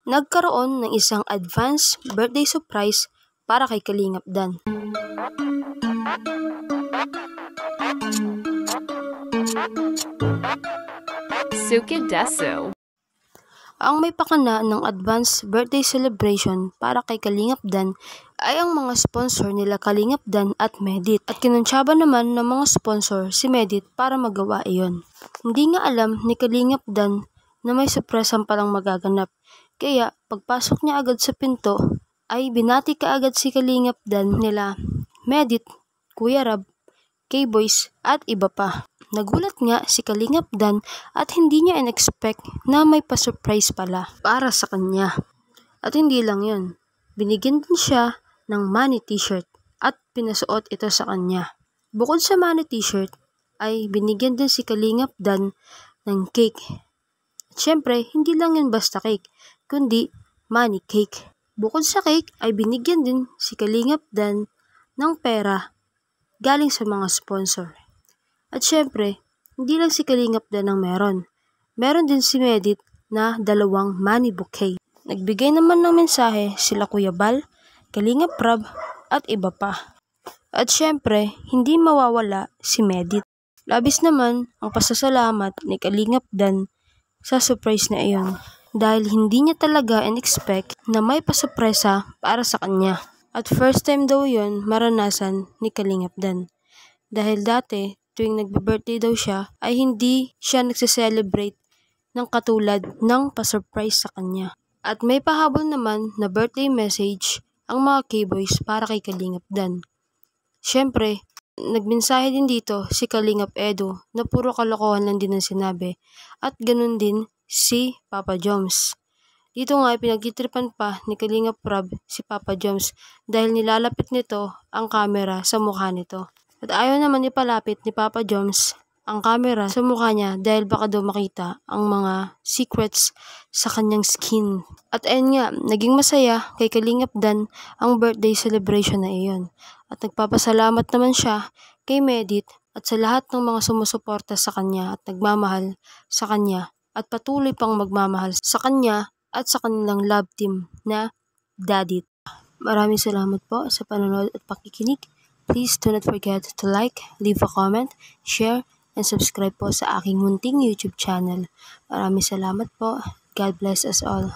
nagkaroon ng isang advance birthday surprise para kay Kalingap Dan. Suki Deso. Ang may pakana ng advance birthday celebration para kay Kalingap Dan ay ang mga sponsor nila Kalingap Dan at Medit. At kinuntsaba naman ng mga sponsor si Medit para magawa iyon. Hindi nga alam ni Kalingap Dan na may surpresang palang magaganap. Kaya pagpasok niya agad sa pinto ay binati kaagad si Kalingap Dan nila Medit, Kuya Rab, K-Boys at iba pa. Nagulat nga si Kalingap Dan at hindi niya in-expect na may pa-surprise pala para sa kanya. At hindi lang yun, binigyan din siya ng money t-shirt at pinasuot ito sa kanya. Bukod sa money t-shirt ay binigyan din si Kalingap Dan ng cake. At syempre, hindi lang yun basta cake, kundi money cake. Bukod sa cake ay binigyan din si Kalingap Dan ng pera galing sa mga sponsor. At syempre, hindi lang si Kalingap Dan ang meron. Meron din si Medit na 2 money bouquet. Nagbigay naman ng mensahe sila Kuya Bal, Kalingap Rab at iba pa. At syempre, hindi mawawala si Medit. Labis naman ang pasasalamat ni Kalingap Dan sa surprise na iyon dahil hindi niya talaga in-expect na may pasurpresa para sa kanya. At first time daw yun maranasan ni Kalingap Dan. Dahil dati, tuwing nagbe-birthday daw siya, ay hindi siya nagse-celebrate ng katulad ng pa-surprise sa kanya. At may pahabol naman na birthday message ang mga K-Boys para kay Kalingap Dan. Siyempre, nagmensahe din dito si Kalingap Edo na puro kalokohan lang din ang sinabi. At ganun din si Papa Joms. Dito nga ay pinagtitripan pa ni Kalingap Rab si Papa Joms dahil nilalapit nito ang camera sa mukha nito. At ayaw naman ipalapit ni Papa Joms ang camera sa mukha niya dahil baka daw makita ang mga secrets sa kanyang skin. At ayun nga, naging masaya kay Kalingap Dan ang birthday celebration na iyon. At nagpapasalamat naman siya kay Medit at sa lahat ng mga sumusuporta sa kanya at nagmamahal sa kanya at patuloy pang magmamahal sa kanya at sa kanilang love team na Dadit. Maraming salamat po sa panonood at pakikinig. Please do not forget to like, leave a comment, share, and subscribe po sa aking munting YouTube channel. Maraming salamat po. God bless us all.